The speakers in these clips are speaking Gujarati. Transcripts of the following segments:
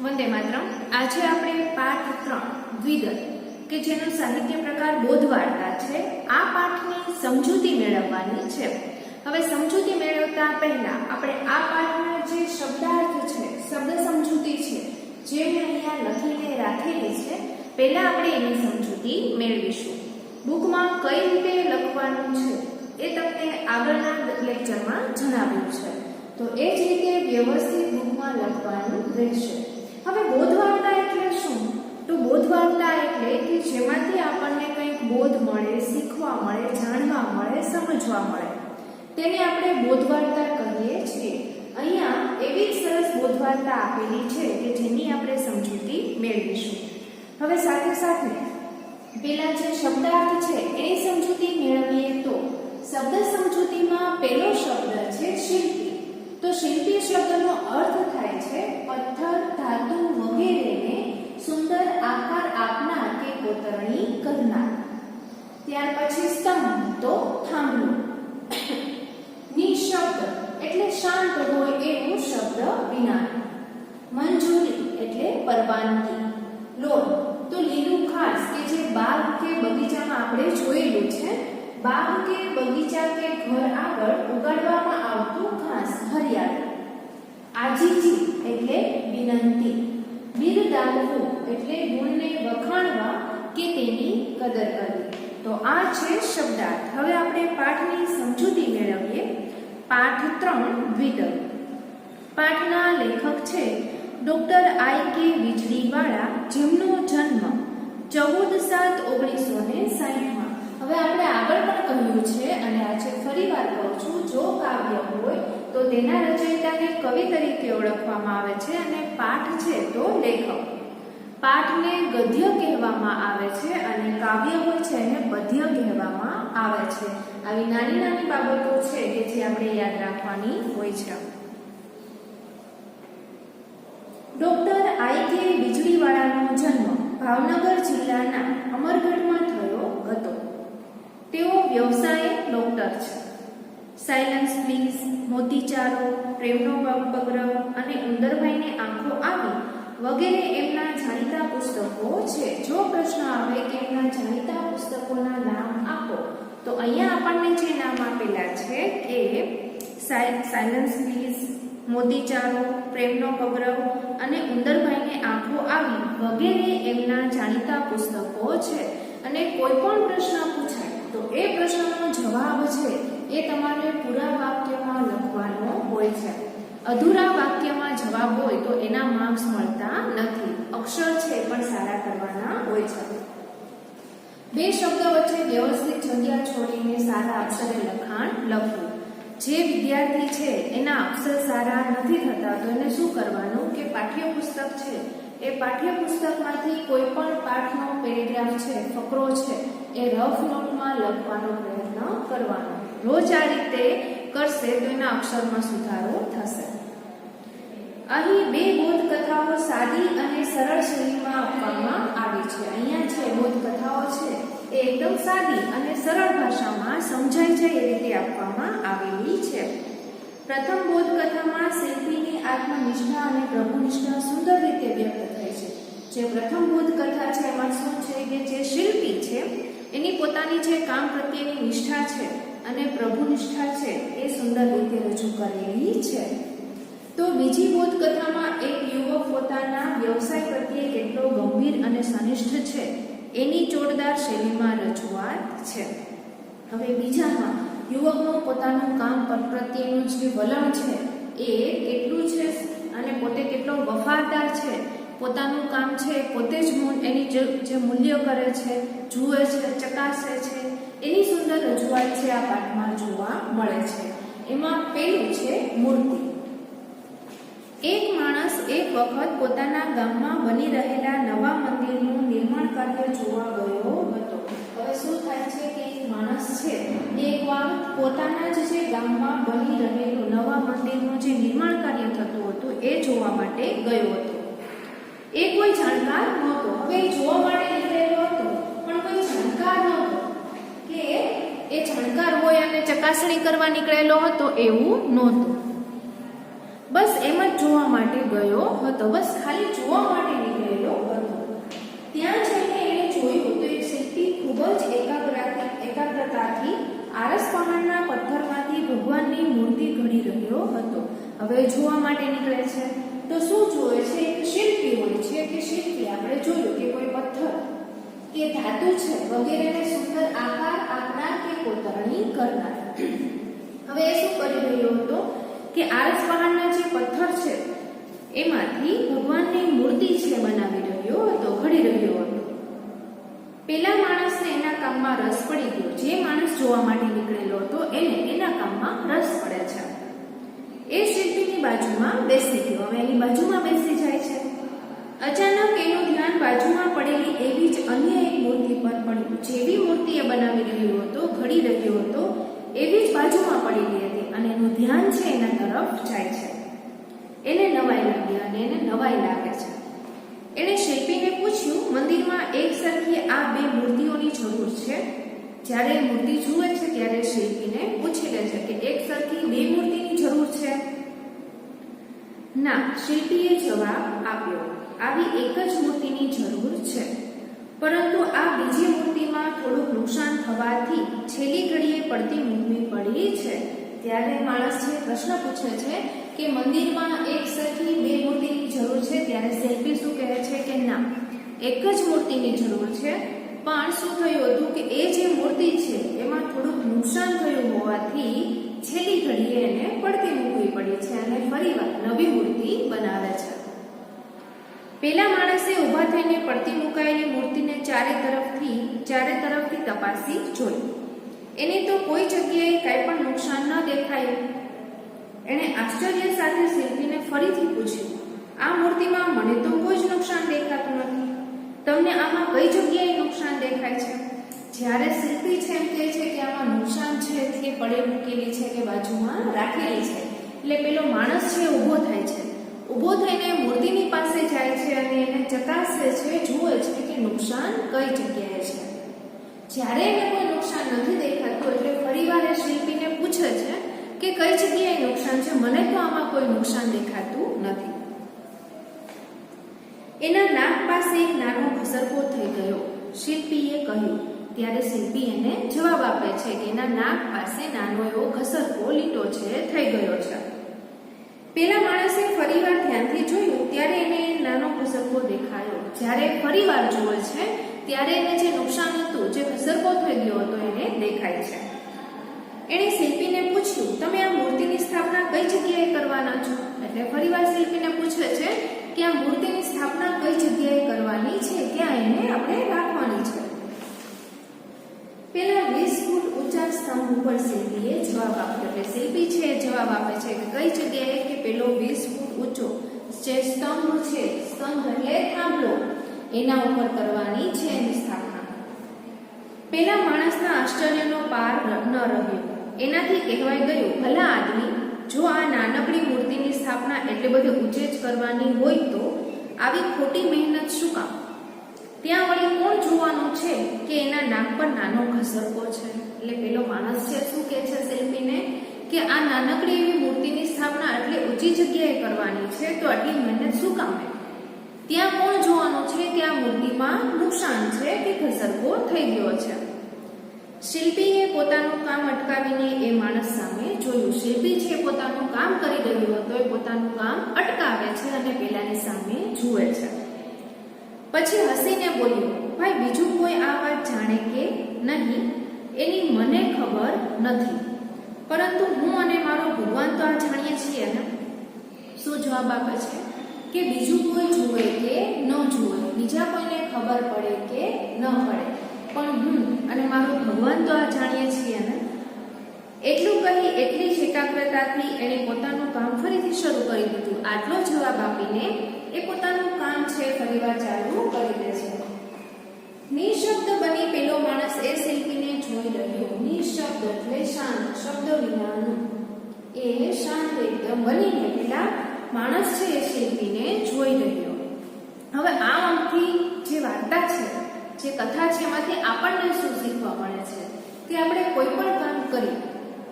વંદે માતરમ। આજે આપણે પાઠ 3 દ્વિદલ કે જેનો સાહિત્ય પ્રકાર બોધવાર્તા છે આ પાઠની સમજૂતી મેળવવાની છે। હવે સમજૂતી મેળવતા પહેલા આપણે આ પાઠના જે શબ્દાર્થ છે, શબ્દ સમજૂતી છે જે મેં અહીંયા લખીને રાખેલી છે, પહેલા આપણે એની સમજૂતી મેળવીશું। બુકમાં કઈ રીતે લખવાનું છે એ તમને આગળના લેક્ચરમાં જણાવ્યું છે, તો એ જ રીતે વ્યવસ્થિત બુકમાં લખવાનું રહેશે। હવે બોધવાર્તા એટલે શું? તો બોધવાર્તા એટલે કે જેમાંથી આપણને કંઈક બોધ મળે, શીખવા મળે, જાણવા મળે, સમજવા મળે, તેને આપણે બોધવાર્તા કહીએ છીએ। અહીંયા એવી સરસ બોધવાર્તા આપેલી છે કે જેની આપણે સમજૂતી મેળવીશું। હવે સાથે સાથે પેલા જે શબ્દાર્થ છે એની સમજૂતી મેળવીએ તો શબ્દ સમજૂતીમાં પહેલો શબ્દ છે શિલ્પી। તો શિલ્પી શબ્દનો અર્થ થાય છે પથ્થર, ધાતુ વગેરેને સુંદર આકાર આપનાર કે કોતરણી કરનાર। ત્યાર પછી સ્તંભ તો થાંભલો। નિશબ્દ એટલે શાંત હોય એવું શબ્દ વિના। મંજૂરી એટલે પરવાનગી। લોન તો લીલું ઘાસ કે જે બાગ કે બગીચામાં આપણે જોયેલું છે, બાગ કે બગીચા કે ઘર આગળ ઉગાડવામાં આવતું ઘાસ, હરિયાળી। આજીજી એટલે વિનંતી। બિરદાવવું એટલે ગુણને વખાણવા કે તેની કદર કરવી। તો આ છે શબ્દાર્થ। હવે આપણે પાઠની સમજૂતી મેળવીએ। પાઠ 3 દ્વિદલ। પાઠના લેખક છે ડોક્ટર I.K. વીજળીવાળા, જેમનો જન્મ 14/7/1960 હવે આપણે આગળ પણ કહ્યું છે અને આજે ફરીવાર કહું છું, જો કાવ્ય હોય તો તેના રચયિતાને કવિ તરીકે ઓળખવામાં આવે છે અને પાઠ છે તો લેખક। પાઠને ગદ્ય કહેવામાં આવે છે અને કાવ્ય હોય છે એને પદ્ય કહેવામાં આવે છે। આવી નાની નાની બાબતો છે કે જે આપણે યાદ રાખવાની હોય છે। Doctor I.K. વીજળીવાળાનો જન્મ ભાવનગર જિલ્લાના અમરગઢમાં થયો હતો। તેઓ વ્યવસાયે ડોક્ટર છે। સાયલન્સ પ્લીઝ, મોતીચારો, પ્રેમનો પગરવ અને ઉંદરભાઈને આંખો આવી વગેરે એમના જાણીતા પુસ્તકો છે। જો પ્રશ્ન આવે કે એમના જાણીતા પુસ્તકોના નામ આપો, તો અહીંયા આપણને જે નામ આપેલા છે કે સાયલન્સ પ્લીઝ, મોતીચારો, પ્રેમનો પગરવ અને ઉંદરભાઈને આંખો આવી વગેરે એમના જાણીતા પુસ્તકો છે। અને કોઈ પણ પ્રશ્ન પૂછાય તો એ પ્રશ્નનો જવાબ છે એ તમારે પૂરા વાક્યમાં લખવાનો હોય છે। અધૂરા વાક્યમાં જવાબ હોય તો એના માર્ક્સ મળતા નથી। અક્ષર છે પણ સારા કરવાના હોય છે। બે શબ્દ વચ્ચે વ્યવસ્થિત જગ્યા છોડીને સારા અક્ષરે લખાણ લખવું। જે વિદ્યાર્થી છે એના અક્ષર સારા નથી થતા તો એને શું કરવાનું કે પાઠ્યપુસ્તક છે એ પાઠ્યપુસ્તકમાંથી કોઈ પણ પાઠનો પેરેગ્રાફ છે, ફકરો છે, એ રફ નોટમાં લખવાનો પ્રયત્ન કરવાનો। રોજ આ રીતે કરશે તો એના અક્ષરમાં સુધારો થશે। અહીં બે બોધકથાઓ સાદી અને સરળ શૈલીમાં આપવામાં આવી છે। અહીંયા જે બોધકથાઓ છે એ એકદમ સાદી અને સરળ ભાષામાં સમજાઈ જાય એ રીતે આપવામાં આવેલી છે। પ્રથમ બોધકથામાં શિલ્પીની આત્મનિષ્ઠા અને પ્રભુનિષ્ઠા સુંદર રીતે વ્યક્ત થઈ છે। જે પ્રથમ બોધકથા છે એમાં શું છે કે જે શિલ્પી છે એની પોતાની જે કામ પ્રત્યેની નિષ્ઠા છે અને પ્રભુનિષ્ઠા છે એ સુંદર રીતે રજૂ કરેલી છે। તો બીજી બોધકથામાં એક યુવક પોતાના વ્યવસાય પ્રત્યે કેટલો ગંભીર અને સનિષ્ઠ છે એની જોરદાર શૈલીમાં રજૂઆત છે। હવે બીજામાં યુવકનું પોતાનું કામ પ્રત્યેનું જે વલણ છે એ કેટલું છે અને પોતે કેટલો વફાદાર છે, પોતાનું કામ છે પોતે જ એની જે મૂલ્ય કરે છે, જુએ છે, ચકાસે છે, એની સુંદર રજૂઆત છે આ પાઠમાં જોવા મળે છે। એમાં પેલું છે મૂર્તિ। એક માણસ એક વખત પોતાના ગામમાં બની રહેલા નવા મંદિરનું નિર્માણ કાર્ય જોવા ગયો હતો। હવે શું થાય છે કે એક માણસ છે એક વાર પોતાના જ જે ગામમાં બની રહેલું નવા મંદિરનું જે નિર્માણ કાર્ય થતું હતું એ જોવા માટે ગયો હતો। એ કોઈ જાણકાર નહોતો। હવે જોવા માટે નીકળેલો હતો પણ કોઈ જાણકાર નહોતો કે એ જાણકાર હોય અને ચકાસણી કરવા નીકળેલો હતો એવું નહોતું। બસ એમ જ જોવા માટે ગયો હતો, બસ ખાલી જોવા માટે નીકળેલો હતો. ત્યાં જઈને એણે જોયું તો એક શિલ્પી ખૂબ જ એકાગ્રતાથી આરસ પહાડના પથ્થરમાંથી ભગવાનની મૂર્તિ ઘડી રહ્યો હતો. હવે જોવા માટે નીકળે છે તો શું જોવે છે? એક શિલ્પી હોય છે કે શિલ્પી આપણે જોયું કે કોઈ પથ્થર કે ધાતુ છે વગેરેને સુંદર આકાર આપનાર કે કોતરણી કરનાર. હવે એ શું કરી રહ્યો હતો કે આરસ પહાડના જે પથ્થર છે એમાંથી ભગવાનની મૂર્તિ છે બનાવી રહ્યો હતો, ઘડી રહ્યો હતો. પેલા માણસને એના કામમાં રસ પડી ગયો. જે માણસ જોવા માટે નીકળેલો હતો એને એના કામમાં રસ પડે છે. એ શિલ્પીની બાજુમાં બેસી ગયો. હવે એની બાજુમાં બેસી જાય છે. અચાનક એનું ધ્યાન બાજુમાં પડેલી એવી જ અન્ય એક મૂર્તિ પર પડ્યું. જેવી મૂર્તિ એ બનાવી રહ્યો હતો, ઘડી રહ્યો હતો, એવી જ બાજુમાં પડેલી હતી અને એનું ધ્યાન છે એના તરફ જાય છે. એને નવાઈ લાગી અને એને નવાઈ લાગે છે. એણે શિલ્પીને પૂછ્યું, મંદિરમાં એક સરખી આ બે મૂર્તિઓની જરૂર છે? જ્યારે મૂર્તિ જુએ છે ત્યારે શિલ્પીને પૂછી લે છે કે એક સરખી બે મૂર્તિની જરૂર છે? ના, શિલ્પીએ જવાબ આપ્યો, આવી એક જ મૂર્તિની જરૂર છે, પરંતુ આ બીજી મૂર્તિમાં થોડુંક નુકસાન થવાથી છેલ્લી ઘડીએ પડતી મૂકવી પડી છે. ત્યારે માણસ છે પ્રશ્ન પૂછે છે કે મંદિરમાં એક સરખી બે મૂર્તિની જરૂર છે? ત્યારે શિલ્પી શું કહે છે કે ના, એક જ મૂર્તિની જરૂર છે, પણ શું થયું હતું કે એ જે મૂર્તિ છે એમાં થોડુંક નુકસાન થયું હોવાથી છેલ્લી ઘડીએ એને પડતી મૂકવી પડી છે અને ફરીવાર નવી મૂર્તિ બનાવે છે. પેલા માણસે ઊભા થઈને પડતી મુકાયેલી મૂર્તિને ચારે તરફથી તપાસી જોઈ. એને તો કોઈ જગ્યાએ કાંઈ પણ નુકસાન ન દેખાયું. એણે આશ્ચર્ય સાથે શિલ્પીને ફરીથી પૂછ્યું, આ મૂર્તિમાં મને તો કોઈ જ નુકસાન દેખાતું નથી. તમને આમાં કઈ જગ્યાએ નુકસાન દેખાય છે? જ્યારે શિલ્પી છે એમ કહે છે કે આમાં નુકસાન છે તે પડે મૂકેલી છે કે બાજુમાં રાખેલી છે, એટલે પેલો માણસ છે ઊભો થાય છે. ઊભો થઈને મૂર્તિની પાસે જાય છે અને એને ચકાસે છે, જુએ છે કે નુકસાન કઈ જગ્યાએ છે. જ્યારે એને કોઈ નુકસાન નથી દેખાતું એટલે ફરીવાર એ શિલ્પીને પૂછે છે કે કઈ જગ્યાએ નુકસાન છે? મને તો આમાં કોઈ નુકસાન દેખાતું નથી. એના નાક પાસે એક નાનો ઘસરકો થઈ ગયો, શિલ્પીએ કહ્યું. ત્યારે શિલ્પી એને જવાબ આપે છે કે એના નાક પાસે નાનો એવો ઘસરકો લીટો છે થઈ ગયો છે. પેલા માણસે ફરીવાર ધ્યાનથી જોયું ત્યારે એને નાનો ઘસરકો દેખાયો. જ્યારે ફરીવાર જુએ છે ત્યારે એને જે નુકસાન હતું, જે ઘસરકો થઈ ગયો હતો, એને દેખાય છે. એણે શિલ્પીને પૂછ્યું, તમે આ મૂર્તિની સ્થાપના કઈ જગ્યાએ કરવાના છો? એટલે ફરીવાર શિલ્પીને પૂછે છે કે આ મૂર્તિની સ્થાપના કઈ જગ્યાએ કરવાની છે, ક્યાં એને આપણે રાખવાની છે? પેલા 20 ફૂટ ઊંચા સ્તંભ ઉપર શિલ્પીએ જવાબ આપ્યો. એટલે શિલ્પી છે જવાબ આપે છે કે કઈ જગ્યાએ? કે પેલો 20 ફૂટ ઊંચો જે સ્તંભ છે, સ્તંભ એટલે થાંભલો, એના ઉપર કરવાની છે એની સ્થાપના. પેલા માણસના આશ્ચર્યનો પાર ન રહ્યો. એનાથી કહેવાય ગયું, ભલા આદમી, જો આ નાનકડી મૂર્તિની સ્થાપના એટલે બધી ઊંચે જ કરવાની હોય તો આવી ખોટી મહેનત શું કામ? ત્યાં વળી કોણ જોવાનું છે કે એના નાક પર નાનો ઘસરકો છે? એટલે પેલો માણસ છે શું કહે છે શિલ્પીને કે આ નાનકડી એવી મૂર્તિની સ્થાપના એટલે ઊંચી જગ્યાએ કરવાની છે, તો આટલી મહેનત શું કામ? ત્યાં કોણ જોવાનું છે કે આ મૂર્તિમાં નુકસાન છે કે ઘસરકો થઈ ગયો છે? શિલ્પીએ પોતાનું કામ અટકાવીને એ માણસ સામે જોયું. શિલ્પી છે પોતાનું કામ કરી રહ્યો હતો, એ પોતાનું કામ અટકાવે છે અને પેલાની સામે જુએ છે. પછી હસીને બોલ્યો, ભાઈ, બીજું કોઈ આ વાત જાણે કે નહીં એની મને ખબર નથી, પરંતુ હું અને મારો ભગવાન તો આ જાણીએ છીએ ને. શું જવાબ આપે છે કે બીજું કોઈ જુએ કે ન જુએ, બીજા કોઈને ખબર પડે કે ન પડે, પણ હું અને મારો ભગવાન તો આ જાણીએ છીએ ને. એટલું કહી એટલી જ એકાગ્રતાથી એણે પોતાનું કામ ફરીથી શરૂ કરી દીધું. આટલો જવાબ આપીને એ પોતાનું કામ છે ફરીવાર ચાલુ કરી દે છે. નિશબ્દ બની પેલો માણસ એ શિલ્પીને જોઈ રહ્યો. નિશબ્દ એટલે શાંત, શબ્દ વિનાનું. એ શાંત એકદમ બનીને પેલા માણસ છે એ શિલ્પીને જોઈ રહ્યો. હવે આ આમથી જે વાર્તા છે, જે કથા છે, એમાંથી આપણને શું શીખવા મળે છે કે આપણે કોઈ પણ કામ કરીએ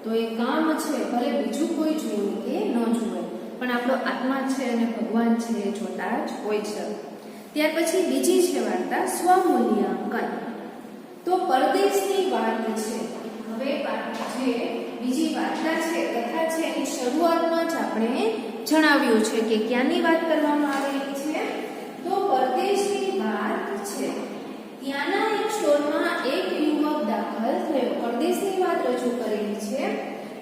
તો એ કામ છે ભલે બીજું કોઈ જુએ કે ન જુએ, પણ આપણો આત્મા છે અને ભગવાન છે એ જોતા જ હોય છે. ત્યાર પછી બીજી છે વાર્તા સ્વમૂલ્યાંકન. તો પરદેશની વાત છે. હવે જે બીજી વાર્તા છે, કથા છે, એની શરૂઆતમાં જ આપણે જણાવ્યું છે કે ક્યાંની વાત કરવામાં આવેલી છે, તો પરદેશની વાત છે. ત્યાંના એક સ્ટોરમાં એક યુવક દાખલ થયો. પરદેશની વાત રજૂ કરેલી છે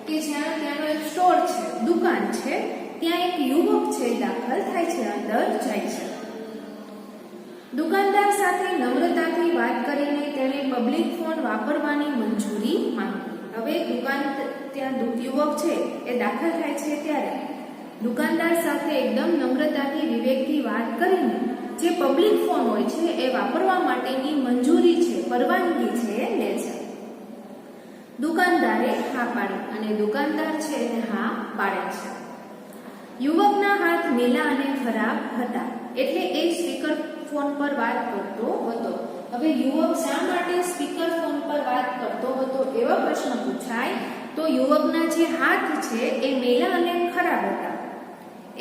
કે જ્યાં ત્યાંનો એક સ્ટોર છે, દુકાન છે, ત્યાં એક યુવક છે દાખલ થાય છે, અંદર જાય છે. દુકાનદાર સાથે નમ્રતાથી વાત કરીને તેણે પબ્લિક ફોન વાપરવાની મંજૂરી માંગી. હવે ત્યાં યુવક છે એ દાખલ થાય છે ત્યારે દુકાનદાર સાથે એકદમ નમ્રતાથી વિવેકથી વાત કરીને જે પબ્લિક ફોન હોય છે એ વાપરવા માટેની મંજૂરી છે, પરવાનગી છે એ લે છે. દુકાનદારે હા પાડી અને દુકાનદાર છે એને હા પાડે છે. યુવકના હાથ મેલા અને ખરાબ હતા એટલે એ સ્પીકર ફોન પર વાત કરતો હતો. હવે યુવક શા માટે સ્પીકર ફોન પર વાત કરતો હતો એવો પ્રશ્ન પૂછાય તો યુવકના જે હાથ છે એ મેલા અને ખરાબ હતા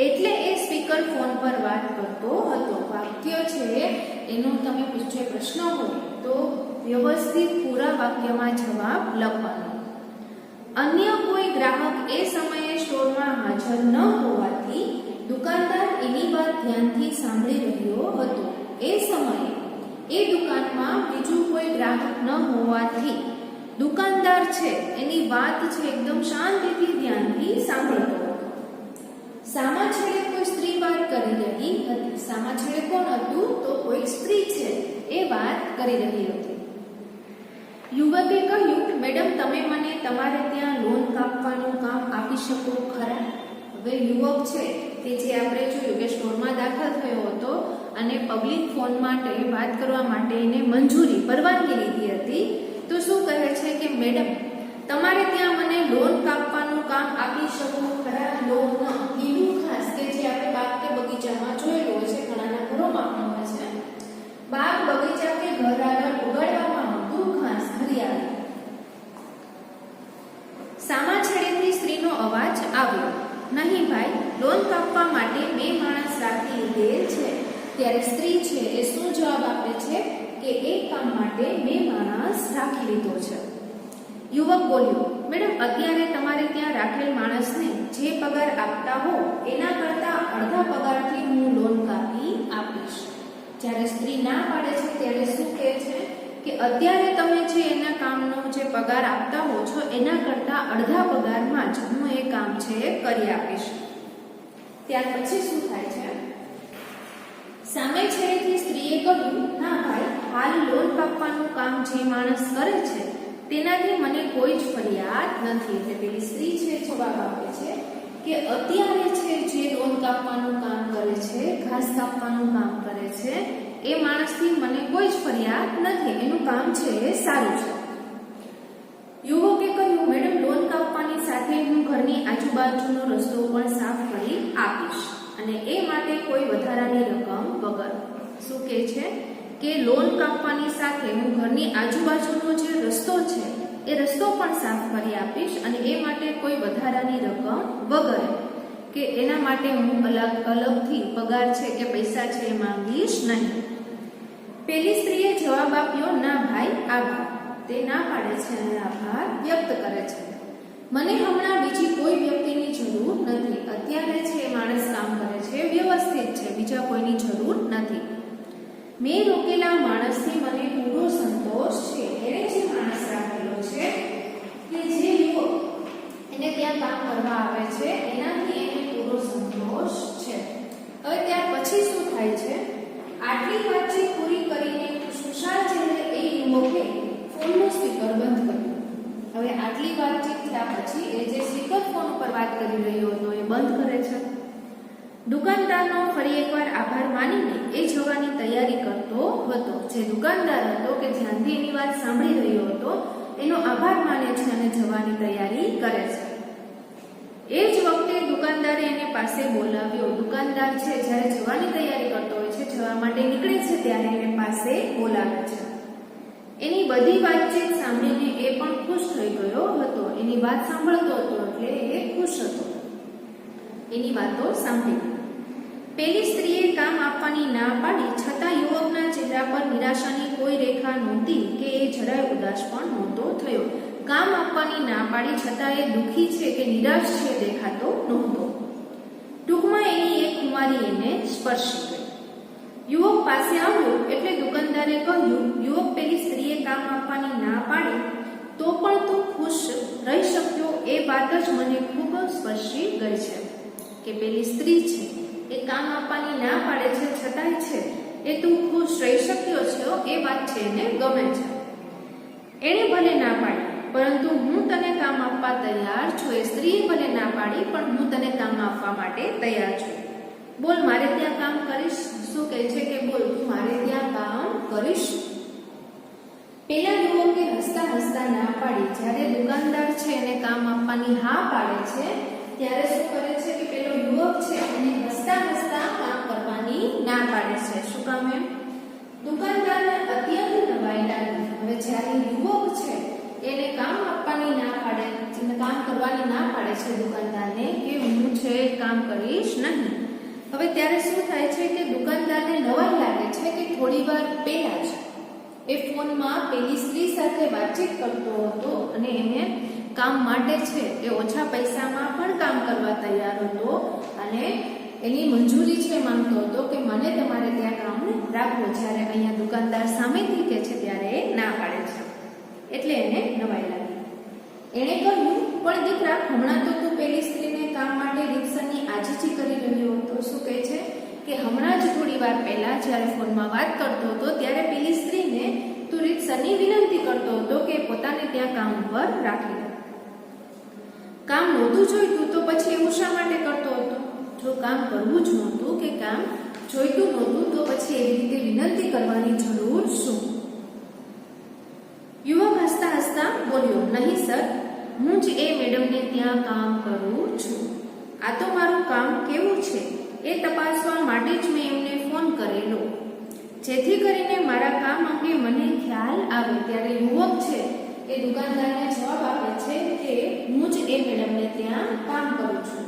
એટલે એ સ્પીકર ફોન પર વાત કરતો હતો. વાક્ય છે એનો તમે પૂછે પ્રશ્ન હોય તો વ્યવસ્થિત પૂરા વાક્યમાં જવાબ લખવાનો. અન્ય કોઈ ગ્રાહક એ સમયે સ્ટોરમાં હાજર ન હોવાથી દુકાનદાર એની વાત ધ્યાનથી સાંભળી રહ્યો હતો. એ સમયે એ દુકાનમાં બીજું કોઈ ગ્રાહક ન હોવાથી દુકાનદાર છે એની વાત છે એકદમ શાંતિથી ધ્યાનથી સાંભળતો હતો. સામા છેડે કોઈ સ્ત્રી વાત કરી રહી હતી. સામા છેડે કોણ હતું? તો કોઈ સ્ત્રી છે એ વાત કરી રહી હતી. યુવકે કહ્યું, મેડમ તમે મને તમારે ત્યાં લોન કાપવાનું કામ આપી શકો ખરા? હવે યુવક છે તે જે આપણે જોયું કે સ્ટોરમાં દાખલ થયો હતો અને પબ્લિક ફોન માટે વાત કરવા માટે એને મંજૂરી, પરવાનગી લીધી હતી. તો શું કહે છે કે મેડમ તમારે ત્યાં મને લોન કાપવાનું કામ આપી શકો ખરા? લોન કીધું ખાસ કે જે આપણે બાગ કે બગીચામાં જોયેલું હોય છે, ઘણાના ઘરોમાં પણ હોય છે. બાગ બગીચા કે ઘર આગળ ઉગાડવામાં આવતું ઘાસ, હરિયાળી. સામા છેડેથી સ્ત્રીનો અવાજ આવ્યો, નહીં ભાઈ, લોન કાપવા માટે મેં માણસ રાખી લીધેલ છે. ત્યારે સ્ત્રી છે એ શું જવાબ આપે છે કે એ કામ માટે મેં માણસ રાખી લીધો છે. યુવક બોલ્યો, મેડમ અત્યારે તમારે ત્યાં રાખેલ માણસને જે પગાર આપતા હો એના કરતા અડધા પગારથી હું લોન કાપી આપીશ. જ્યારે સ્ત્રી ના પાડે છે ત્યારે શું કહે છે કે અત્યારે તમે જે એના કામનો જે પગાર આપતા હો છો એના કરતા અડધા પગારમાં જ હું એ કામ છે કરી આપીશ. ત્યાર પછી શું થાય છે? સામે છેડેથી સ્ત્રીએ કહ્યું, ના ભાઈ, હાલ લોન કાપવાનું કામ જે માણસ કરે છે તેનાથી મને કોઈ જ ફરિયાદ નથી. એટલે પેલી સ્ત્રી છે જવાબ આપે છે કે અત્યારે છે જે લોન કાપવાનું કામ કરે છે, ઘાસ કાપવાનું કામ કરે છે, એ માણસથી મને કોઈ જ ફરિયાદ નથી, એનું કામ છે એ સારું છે. યુવકે કહ્યું, મેડમ લોન કાપવાની સાથે હું ઘરની આજુબાજુનો રસ્તો પણ સાફ કરી આપીશ અને એ માટે કોઈ વધારાની રકમ વગર. શું કહે છે કે લોન કાપવાની સાથે હું ઘરની આજુબાજુનો જે રસ્તો છે એ રસ્તો પણ સાફ કરી આપીશ અને એ માટે કોઈ વધારાની રકમ વગર, કે એના માટે હું અલગથી પગાર છે કે પૈસા છે એ માંગીશ નહીં. પેલી સ્ત્રીએ જવાબ આપ્યો, ના ભાઈ, આભાર. તે ના પાડે છે અને આભાર વ્યક્ત કરે છે. મને હમણાં બીજી કોઈ વ્યક્તિની જરૂર નથી. અત્યારે છે એ માણસ કામ કરે છે, વ્યવસ્થિત છે, બીજા કોઈની જરૂર નથી. મેં રોકેલા માણસથી મને પૂરો સંતોષ છે. એને જે માણસ રાખેલો છે કે જે યુવક એને ત્યાં કામ કરવા આવે છે એનાથી એને પૂરો સંતોષ છે. હવે ત્યાર પછી શું થાય છે? આટલી વાતચીત પૂરી કરીને ખુશાલ ચહેરે એ યુવકે ફોનનું સ્પીકર બંધ કર્યું. હવે આટલી વાતચીત થયા પછી એ જે સ્પીકર ફોન ઉપર વાત કરી રહ્યો હતો એ બંધ કરે છે. દુકાનદારનો ફરી એકવાર આભાર માનીને એ જવાની તૈયારી કરતો હતો. જે દુકાનદાર હતો કે ધ્યાનથી એની વાત સાંભળી રહ્યો હતો એનો આભાર માને છે અને જવાની તૈયારી કરે છે. એ જ વખતે દુકાનદારે એને પાસે બોલાવ્યો. દુકાનદાર છે જ્યારે જવાની તૈયારી કરતો હોય છે, જવા માટે નીકળે છે ત્યારે એને પાસે બોલાવે છે. એની બધી વાતચીત સાંભળીને એ પણ ખુશ થઈ ગયો હતો. એની વાત સાંભળતો હતો એટલે એ ખુશ હતો. એની વાતો સાંભળી. પેલી સ્ત્રીએ કામ આપવાની ના પાડી છતાં યુવકના ચહેરા પર નિરાશાની કોઈ રેખા નહોતી કે એ જરાય ઉદાસ પણ નહોતો થયો. કામ આપવાની ના પાડી છતાં એ દુઃખી છે કે નિરાશ છે દેખાતો નહોતો. ટૂંકમાં એની એક ખુમારી એને સ્પર્શી ગઈ. યુવક પાસે આવ્યો એટલે દુકાનદારે કહ્યું, યુવક પેલી સ્ત્રીએ કામ આપવાની ના પાડી તો પણ તું ખુશ રહી શક્યો એ વાત જ મને ખૂબ સ્પર્શી ગઈ છે કે પેલી સ્ત્રી છે એ કામ આપવાની ના પાડે છે છતાંય છે એ તું ખુશ રહી શક્યો છે એ વાત છે એને ગમે છે. એણે ભલે ના પાડી પરંતુ હું તને કામ આપવા તૈયાર છું. એ સ્ત્રીએ ભલે ના પાડી પણ હું તને કામ આપવા માટે તૈયાર છું. બોલ, મારે ત્યાં કામ કરીશ? શું કહે છે કે બોલ, તું મારે ત્યાં કામ કરીશ? પેલા યુવકે હસતા હસતા ના પાડી. જ્યારે દુકાનદાર છે એને કામ આપવાની હા પાડે છે ત્યારે શું કરે છે કે પેલો યુવક છે એને હસતા હસતા કામ કરવાની ના પાડે છે. શું કામ? એમ દુકાનદારને અત્યંત નવાઈ લાગી. હવે જ્યારે યુવક છે એને કામ આપવાની ના પાડે, કામ કરવાની ના પાડે છે દુકાનદારને કે હું છે કામ કરીશ નહીં. હવે ત્યારે શું થાય છે કે દુકાનદારને નવાઈ લાગે છે કે થોડી વાર પહેલા જ એ ફોનમાં પેલી સ્ત્રી સાથે વાતચીત કરતો હતો અને એને કામ માટે છે એ ઓછા પૈસામાં પણ કામ કરવા તૈયાર હતો અને એની મંજૂરી છે માંગતો હતો કે મને તમારે ત્યાં કામ રાખવો. જ્યારે અહીંયા દુકાનદાર સામેથી કે છે ત્યારે એ ના પાડે છે એટલે એને નવાઈ લાગી. એણે કહ્યું, પણ દીકરા, હમણાં તો તું પેલી સ્ત્રીને કામ માટે રીતસરની આજીજી કરી રહ્યો હતો. શું કહે છે કે હમણાં જ થોડી વાર પહેલા જ્યારે ફોનમાં વાત કરતો હતો ત્યારે પેલી સ્ત્રીને તું રીતસરની વિનંતી કરતો હતો કે પોતાને ત્યાં કામ ઉપર રાખી દે. કામ નહોતું જોઈતું તો પછી એવું શા માટે કરતો હતો? જો કામ કરવું જ નહોતું કે કામ જોઈતું નહોતું તો પછી એવી રીતે વિનંતી કરવાની જરૂર શું? યુવક હસતા હસતા બોલ્યો, નહીં સર, હું જ એ મેડમને ત્યાં કામ કરું છું. આ તો મારું કામ કેવું છે એ તપાસવા માટે જ મેં એમને ફોન કરેલો, જેથી કરીને મારા કામ અંગે મને ખ્યાલ આવે. ત્યારે યુવક છે એ દુકાનદારને જવાબ આપે છે કે હું જ એ મેડમને ત્યાં કામ કરું છું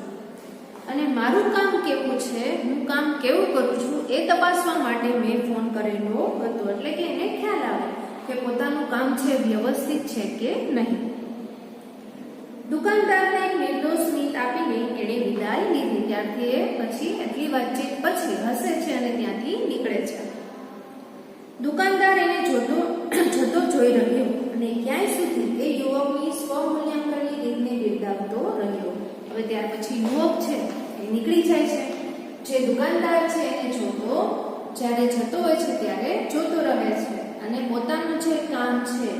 અને મારું કામ કેવું છે, હું કામ કેવું કરું છું એ તપાસવા માટે મેં ફોન કરેલો હતો. એટલે કે એને ખ્યાલ આવે કે પોતાનું કામ છે વ્યવસ્થિત છે કે નહીં. દુકાનદારને એક નિર્દોષ સ્મિત આપીને એણે વિદાય લીધી. ત્યારથી એ પછી એટલી વાતચીત પછી હસે છે અને ત્યાંથી નીકળે છે. દુકાનદાર એને જતો જોઈ રહ્યો અને ક્યાંય સુધી એ યુવકની સ્વમૂલ્યાંકનની રીતને બિરદાવતો રહ્યો. હવે ત્યાર પછી યુવક છે એ નીકળી જાય છે. જે દુકાનદાર છે એને જ્યારે જતો હોય છે ત્યારે જોતો રહે છે અને પોતાનું જે કામ છે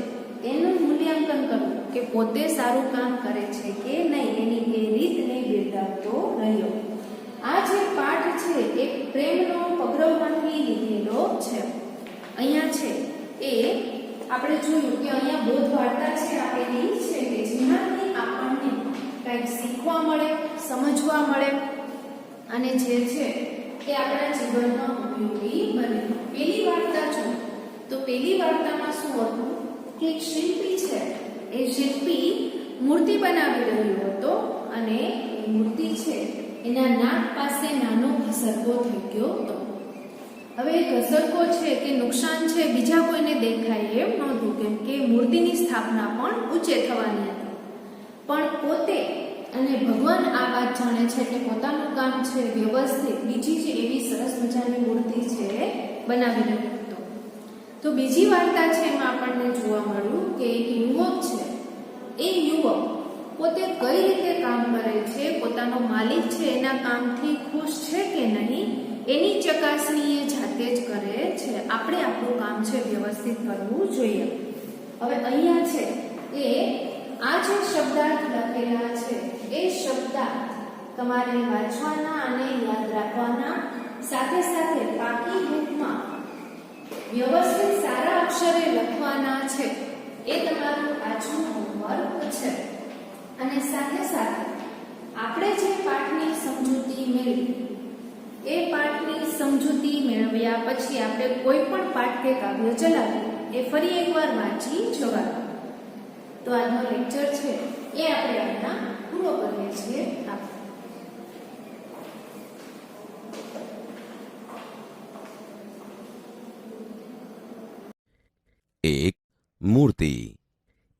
એનું મૂલ્યાંકન કરવું કે પોતે સારું કામ કરે છે કે નહીં એની એ રીતને બિરદાવતો રહ્યો. આ જે પાઠ છે એ પ્રેમનો પગરવમાંથી લીધેલો છે. અહીંયા છે એ આપણે જોયું કે અહીંયા બોધ વાર્તા છે આપેલી છે કે જેનાથી આપણને કંઈક શીખવા મળે, સમજવા મળે અને જે છે એ આપણા જીવનમાં ઉપયોગી બને. પેલી વાર્તા જો તો પેલી વાર્તામાં શું હતું કે એક શિલ્પી છે એ શિલ્પી મૂર્તિ બનાવી રહ્યો હતો અને એ મૂર્તિ છે એના નાક પાસે નાનો ઘસરકો થઈ ગયો હતો. હવે એ ઘસરકો છે કે નુકસાન છે બીજા કોઈને દેખાય એમ નહોતું, કેમ કે મૂર્તિની સ્થાપના પણ ઊંચે થવાની હતી. પણ પોતે અને ભગવાન આ વાત જાણે છે કે પોતાનું કામ છે વ્યવસ્થિત બીજી જ એવી સરસ મજાની મૂર્તિ છે બનાવી રહ્યો હતો. તો બીજી વાર્તા છે એમાં આપણને જોવા મળ્યું કે એક યુવક છે એ યુવક પોતે કઈ રીતે કામ કરે છે, પોતાનો માલિક છે એના કામથી ખુશ છે કે નહીં એની ચકાસણી એ જાતે જ કરે છે. આપણે આપણું કામ છે વ્યવસ્થિત કરવું જોઈએ. હવે અહીંયા છે એ આ જે શબ્દાર્થ લખેલા છે એ શબ્દાર્થ તમારે વાંચવાના અને યાદ રાખવાના, સાથે સાથે પાકી બુકમાં વ્યવસ્થિત સારા અક્ષરે લખવાના છે. એ તમારું આજનું હોમવર્ક છે. અને સાથે સાથે આપણે જે પાઠની સમજૂતી મેળવી એ પાઠની સમજૂતી મેળવ્યા પછી આપણે કોઈ પણ પાઠ કે કાવ્ય ચલાવીએ એ ફરી એકવાર વાંચી જવાનું. તો આજનો લેક્ચર છે એ આપણે અહીંયા પૂરો કરીએ છીએ. એક મૂર્તિ.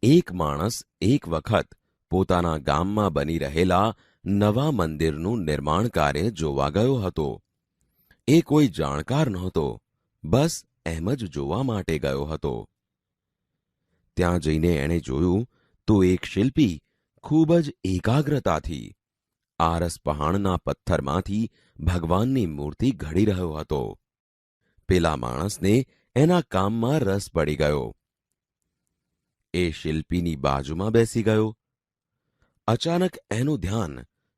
એક માણસ એક વખત પોતાના ગામમાં બની રહેલા નવા મંદિરનું નિર્માણ કાર્ય જોવા ગયો હતો. એ કોઈ જાણકાર નહોતો, બસ એમ જ જોવા માટે ગયો હતો. ત્યાં જઈને એણે જોયું તો એક શિલ્પી ખૂબ જ એકાગ્રતાથી આરસ પહાણના પથ્થરમાંથી ભગવાનની મૂર્તિ ઘડી રહ્યો હતો. પેલા માણસને એના કામમાં રસ પડી ગયો. એ શિલ્પીની બાજુમાં બેસી ગયો. અચાનક એનું ધ્યાન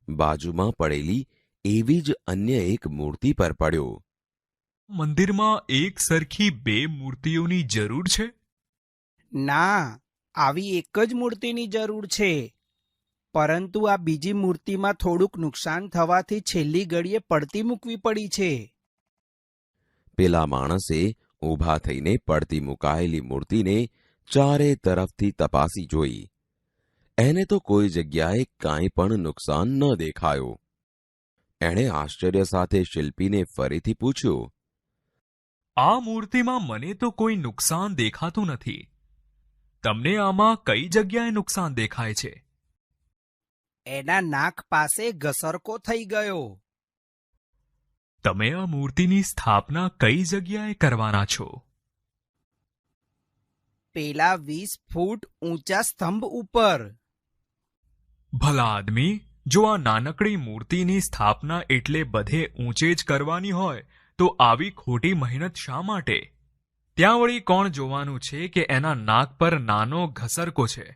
બાજુમાં પડેલી એવી જ અન્ય એક મૂર્તિ પર પડ્યો. મંદિરમાં એક સરખી બે મૂર્તિઓની જરૂર છે? ના, આવી એક જ મૂર્તિની જરૂર છે, પરંતુ આ બીજી મૂર્તિમાં થોડુંક નુકસાન થવાથી છેલ્લી ઘડીએ પડતી મૂકવી પડી છે. પેલા માણસે ઊભા થઈને પડતી મુકાયેલી મૂર્તિને ચારે તરફથી તપાસી જોઈ. એને તો કોઈ જગ્યાએ કાંઈ પણ નુકસાન ન દેખાયું. એણે આશ્ચર્ય સાથે શિલ્પીને ફરીથી પૂછ્યું, આ મૂર્તિમાં મને તો કોઈ નુકસાન દેખાતું નથી. તમને આમાં કઈ જગ્યાએ નુકસાન દેખાય છે? એના નાક પાસે ઘસરકો થઈ ગયો. તમે આ મૂર્તિની સ્થાપના કઈ જગ્યાએ કરવાના છો? પેલા 20 ફૂટ ઊંચા સ્તંભ ઉપર. ભલા આદમી, જો આ નાનકડી મૂર્તિની સ્થાપના એટલે બધે ઊંચે જ કરવાની હોય તો આવી ખોટી મહેનત શા માટે? ત્યાં વળી કોણ જોવાનું છે કે એના નાક પર નાનો ઘસરકો છે?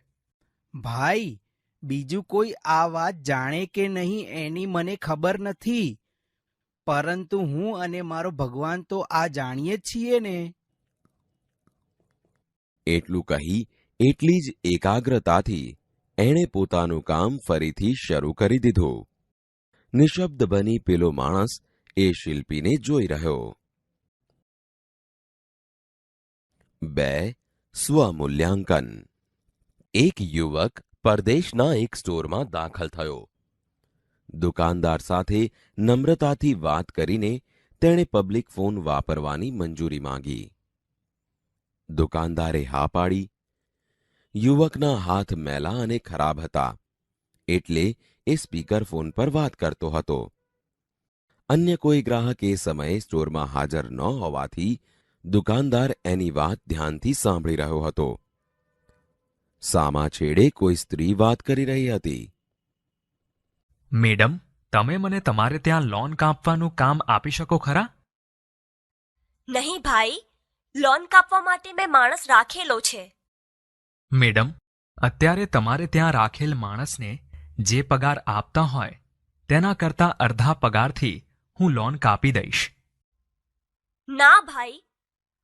ભાઈ, બીજું કોઈ આ વાત જાણે કે નહીં એની મને ખબર નથી, પરંતુ હું અને મારો ભગવાન તો આ જાણીએ જ છીએ ને. એટલું કહી એટલી જ એકાગ્રતાથી એણે પોતાનું કામ ફરીથી શરૂ કરી દીધું. નિશબ્દ બની પેલો માણસ એ શિલ્પીને જોઈ રહ્યો. 2. સ્વમૂલ્યાંકન. એક યુવક પરદેશના એક સ્ટોરમાં દાખલ થયો. દુકાનદાર સાથે નમ્રતાથી વાત કરીને તેણે પબ્લિક ફોન વાપરવાની મંજૂરી માંગી. દુકાનદારે હા પાડી. યુવકના હાથ મેલા અને ખરાબ હતા, એટલે એ સ્પીકર ફોન પર વાત કરતો હતો. અન્ય કોઈ ગ્રાહક એ સમયે સ્ટોરમાં હાજર ન હોવાથી દુકાનદાર એની વાત ધ્યાનથી સાંભળી રહ્યો હતો. સામા છેડે કોઈ સ્ત્રી વાત કરી રહી હતી. મેડમ, તમે મને તમારે ત્યાં લોન કાપવાનું કામ આપી શકો ખરા? નહીં ભાઈ, લોન કાપવા માટે મેં માણસ રાખેલો છે. મેડમ, અત્યારે તમારે ત્યાં રાખેલ માણસને જે પગાર આપતા હોય તેના કરતાં અડધા પગારથી હું લોન કાપી દઈશ. ના ભાઈ,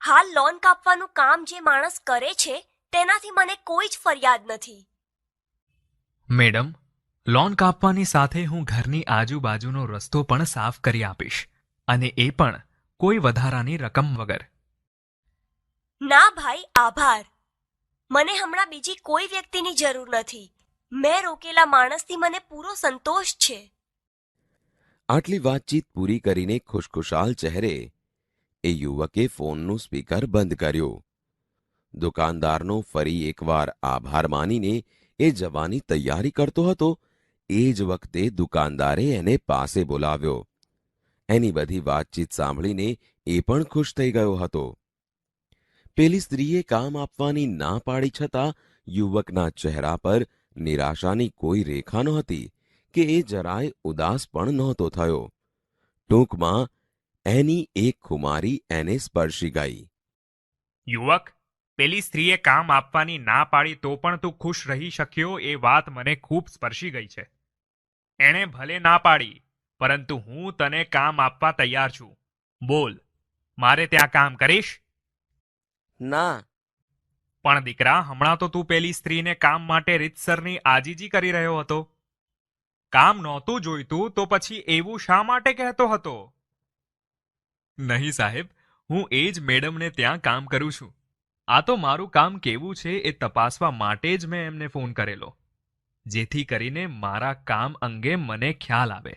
હાલ લોન કાપવાનું કામ જે માણસ કરે છે તેનાથી મને કોઈ જ ફરિયાદ નથી. મેડમ, લોન કાપવાની સાથે હું ઘરની આજુબાજુનો રસ્તો પણ સાફ કરી આપીશ, અને એ પણ કોઈ વધારાની રકમ વગર. ના ભાઈ, આભાર. મને હમણાં બીજી કોઈ વ્યક્તિની જરૂર નથી. મેં રોકેલા માણસથી મને પૂરો સંતોષ છે. આટલી વાતચીત પૂરી કરીને ખુશખુશાલ ચહેરે એ યુવકે ફોનનું સ્પીકર બંધ કર્યું. દુકાનદારનો ફરી એકવાર આભાર માનીને એ જવાની તૈયારી કરતો હતો. એ જ વખતે દુકાનદારે એને પાસે બોલાવ્યો. એની બધી વાતચીત સાંભળીને એ પણ ખુશ થઈ ગયો હતો. પેલી સ્ત્રીએ કામ આપવાની ના પાડી છતાં યુવકના ચહેરા પર નિરાશાની કોઈ રેખા નહોતી કે એ જરાય ઉદાસ પણ નહોતો થયો. ટૂંકમાં એની એક ખુમારી એને સ્પર્શી ગઈ. યુવક, પેલી સ્ત્રીએ કામ આપવાની ના પાડી તો પણ તું ખુશ રહી શક્યો એ વાત મને ખૂબ સ્પર્શી ગઈ છે. એણે ભલે ના પાડી, પરંતુ હું તને કામ આપવા તૈયાર છું. બોલ, મારે ત્યાં કામ કરીશ? ના. પણ દીકરા, હમણાં તો તું પેલી સ્ત્રીને કામ માટે રીતસરની આજીજી કરી રહ્યો હતો. કામ નહોતું જોઈતું તો પછી એવું શા માટે કહેતો હતો? નહીં સાહેબ, હું એ જ મેડમને ત્યાં કામ કરું છું. આ તો મારું કામ કેવું છે એ તપાસવા માટે જ મેં એમને ફોન કરેલો, જેથી કરીને મારા કામ અંગે મને ખ્યાલ આવે.